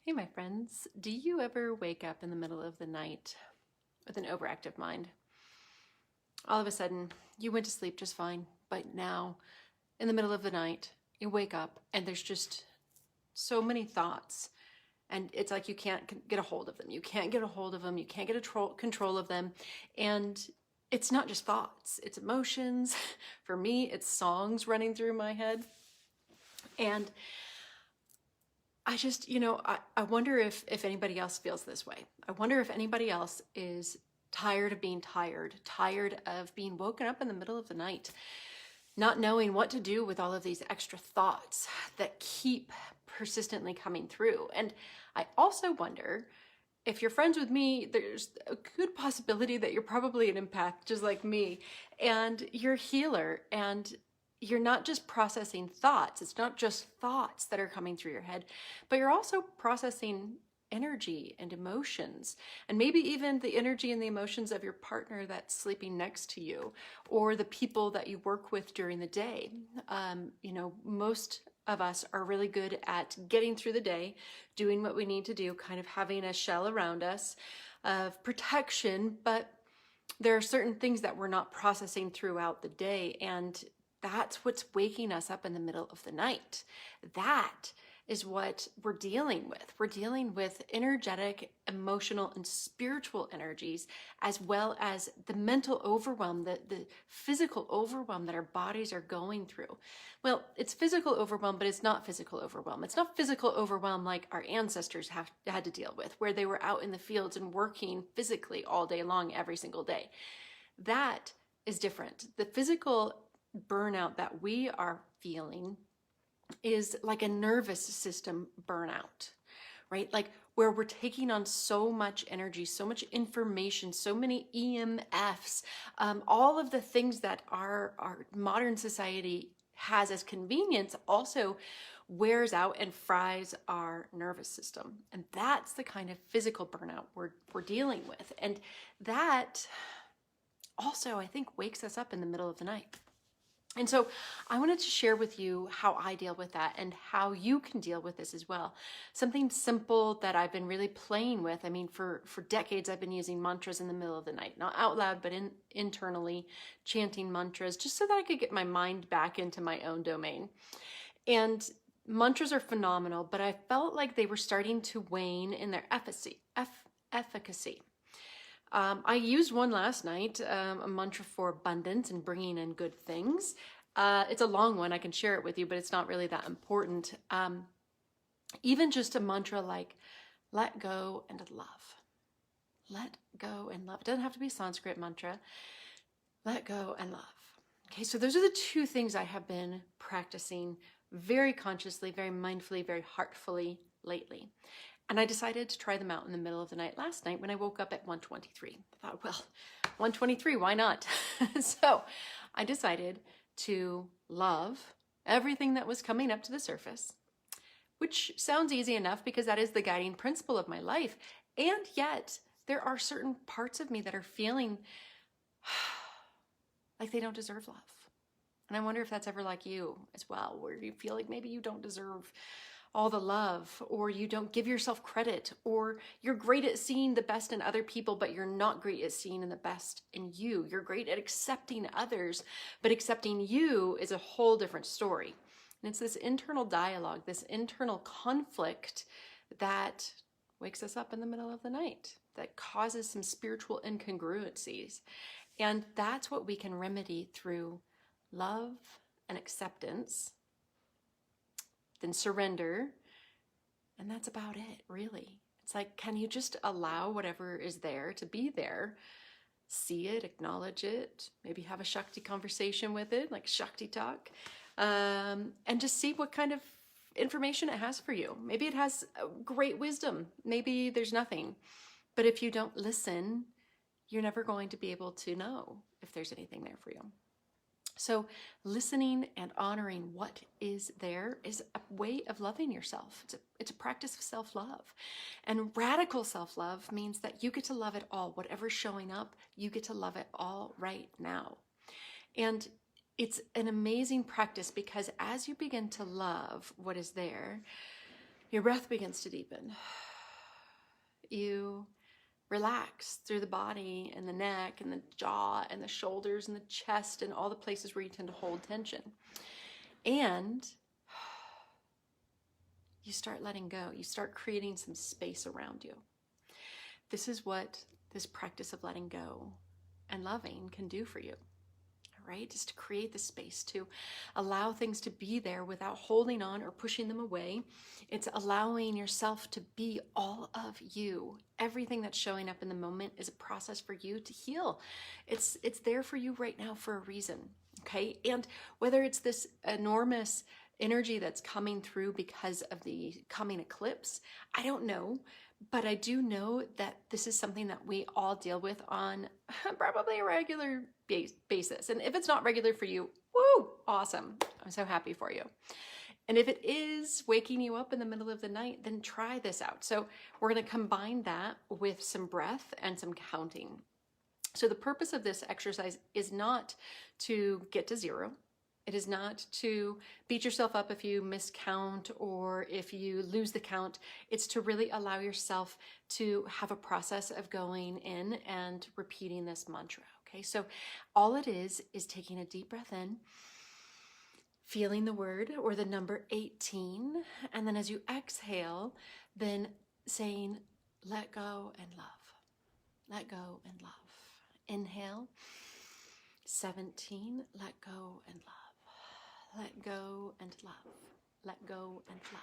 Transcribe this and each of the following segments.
Hey, my friends, do you ever wake up in the middle of the night with an overactive mind? All of a sudden, you went to sleep just fine, but now, in the middle of the night, you wake up and there's just so many thoughts, and it's like you can't get a hold of them. You can't get a hold of them. You can't get control of them. And it's not just thoughts, it's emotions. For me, it's songs running through my head. And I just, I wonder if anybody else feels this way. I wonder if anybody else is tired of being tired of being woken up in the middle of the night, not knowing what to do with all of these extra thoughts that keep persistently coming through. And I also wonder if you're friends with me, there's a good possibility that you're probably an empath just like me, and you're a healer, and you're not just processing thoughts. It's not just thoughts that are coming through your head, but you're also processing energy and emotions, and maybe even the energy and the emotions of your partner that's sleeping next to you, or the people that you work with during the day. Most of us are really good at getting through the day, doing what we need to do, kind of having a shell around us of protection, but there are certain things that we're not processing throughout the day, and that's what's waking us up in the middle of the night. That is what we're dealing with. We're dealing with energetic, emotional, and spiritual energies, as well as the mental overwhelm, the physical overwhelm that our bodies are going through. Well, it's physical overwhelm, but it's not physical overwhelm. It's not physical overwhelm like our ancestors had to deal with, where they were out in the fields and working physically all day long, every single day. That is different. The physical burnout that we are feeling is like a nervous system burnout, right? Like where we're taking on so much energy, so much information, so many EMFs, all of the things that our modern society has as convenience also wears out and fries our nervous system. And that's the kind of physical burnout we're dealing with. And that also, I think, wakes us up in the middle of the night. And so I wanted to share with you how I deal with that and how you can deal with this as well. Something simple that I've been really playing with. I mean, for decades, I've been using mantras in the middle of the night, not out loud, but internally chanting mantras, just so that I could get my mind back into my own domain. And mantras are phenomenal, but I felt like they were starting to wane in their efficacy. I used one last night, a mantra for abundance and bringing in good things. It's a long one. I can share it with you, but it's not really that important. Even just a mantra like, let go and love. Let go and love. It doesn't have to be a Sanskrit mantra. Let go and love. Okay, so those are the two things I have been practicing very consciously, very mindfully, very heartfully lately. And I decided to try them out in the middle of the night last night when I woke up at 1:23. I thought, well, 1:23, why not? So I decided to love everything that was coming up to the surface, which sounds easy enough because that is the guiding principle of my life. And yet there are certain parts of me that are feeling like they don't deserve love. And I wonder if that's ever like you as well, where you feel like maybe you don't deserve all the love, or you don't give yourself credit, or you're great at seeing the best in other people, but you're not great at seeing the best in you. You're great at accepting others, but accepting you is a whole different story. And it's this internal dialogue, this internal conflict that wakes us up in the middle of the night, that causes some spiritual incongruencies. And that's what we can remedy through love and acceptance, then surrender, and that's about it, really. It's like, can you just allow whatever is there to be there, see it, acknowledge it, maybe have a Shakti conversation with it, like Shakti talk, and just see what kind of information it has for you. Maybe it has great wisdom, maybe there's nothing. But if you don't listen, you're never going to be able to know if there's anything there for you. So listening and honoring what is there is a way of loving yourself. It's a practice of self-love. And radical self-love means that you get to love it all. Whatever's showing up, you get to love it all right now. And it's an amazing practice because as you begin to love what is there, Your breath begins to deepen. You relax through the body and the neck and the jaw and the shoulders and the chest and all the places where you tend to hold tension. And you start letting go. You start creating some space around you. This is what this practice of letting go and loving can do for you. Right? Just to create the space to allow things to be there without holding on or pushing them away. It's allowing yourself to be all of you. Everything that's showing up in the moment is a process for you to heal. It's there for you right now for a reason. Okay? And whether it's this enormous energy that's coming through because of the coming eclipse, I don't know. But I do know that this is something that we all deal with on probably a regular basis. And if it's not regular for you, woo, awesome. I'm so happy for you. And if it is waking you up in the middle of the night, then try this out. So we're going to combine that with some breath and some counting. So the purpose of this exercise is not to get to zero. It is not to beat yourself up if you miscount or if you lose the count. It's to really allow yourself to have a process of going in and repeating this mantra. Okay, so all it is taking a deep breath in, feeling the word or the number 18, and then as you exhale, then saying, let go and love. Let go and love. Inhale, 17, let go and love. Let go and love. Let go and love.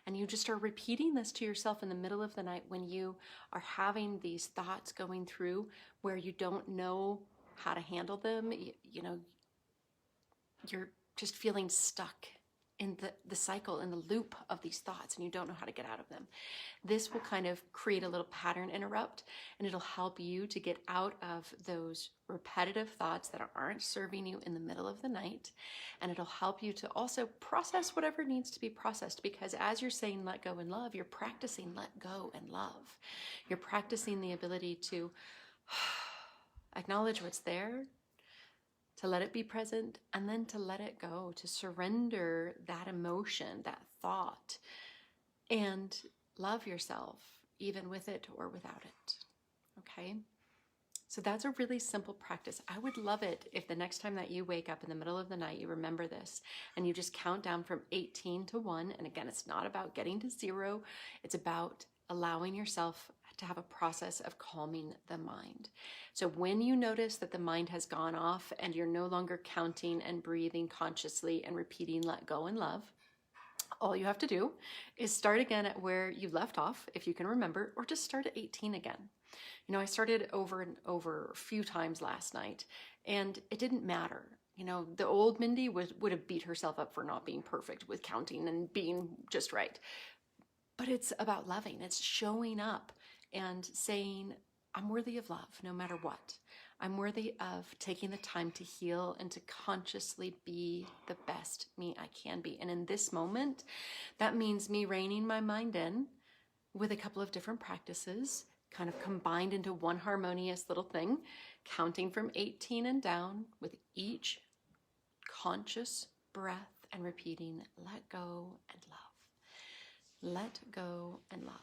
And you just are repeating this to yourself in the middle of the night when you are having these thoughts going through where you don't know how to handle them. You know, you're just feeling stuck in the cycle, in the loop of these thoughts, and you don't know how to get out of them. This will kind of create a little pattern interrupt, and it'll help you to get out of those repetitive thoughts that aren't serving you in the middle of the night. And it'll help you to also process whatever needs to be processed, because as you're saying let go and love, you're practicing let go and love. You're practicing the ability to acknowledge what's there, to let it be present, and then to let it go, to surrender that emotion, that thought, and love yourself even with it or without it. Okay? So that's a really simple practice. I would love it if the next time that you wake up in the middle of the night, you remember this and you just count down from 18 to 1. And again, it's not about getting to 0. It's about allowing yourself to have a process of calming the mind. So when you notice that the mind has gone off and you're no longer counting and breathing consciously and repeating let go and love, all you have to do is start again at where you left off, if you can remember, or just start at 18 again. You know, I started over and over a few times last night, and it didn't matter. You know, the old Mindy would have beat herself up for not being perfect with counting and being just right. But it's about loving. It's showing up and saying, I'm worthy of love no matter what. I'm worthy of taking the time to heal and to consciously be the best me I can be. And in this moment, that means me reining my mind in with a couple of different practices, kind of combined into one harmonious little thing, counting from 18 and down with each conscious breath and repeating, let go and love. Let go and love.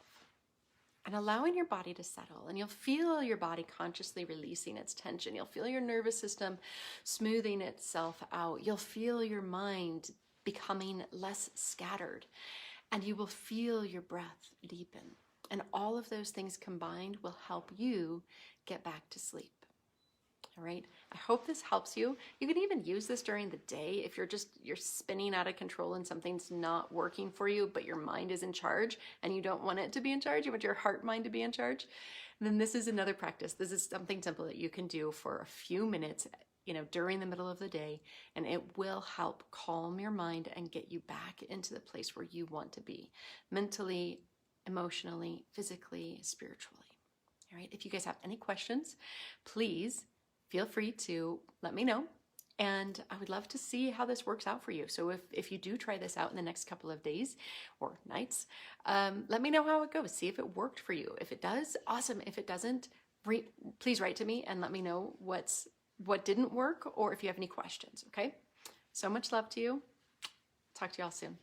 And allowing your body to settle, and you'll feel your body consciously releasing its tension. You'll feel your nervous system smoothing itself out. You'll feel your mind becoming less scattered, and you will feel your breath deepen. And all of those things combined will help you get back to sleep. All right. I hope this helps you. You can even use this during the day if you're spinning out of control and something's not working for you, but your mind is in charge and you don't want it to be in charge. You want your heart mind to be in charge. And then this is another practice. This is something simple that you can do for a few minutes, you know, during the middle of the day, and it will help calm your mind and get you back into the place where you want to be mentally, emotionally, physically, spiritually. All right. If you guys have any questions, please feel free to let me know, and I would love to see how this works out for you. So if you do try this out in the next couple of days or nights, let me know how it goes. See if it worked for you. If it does, awesome. If it doesn't, please write to me and let me know what didn't work or if you have any questions, okay? So much love to you. Talk to y'all soon.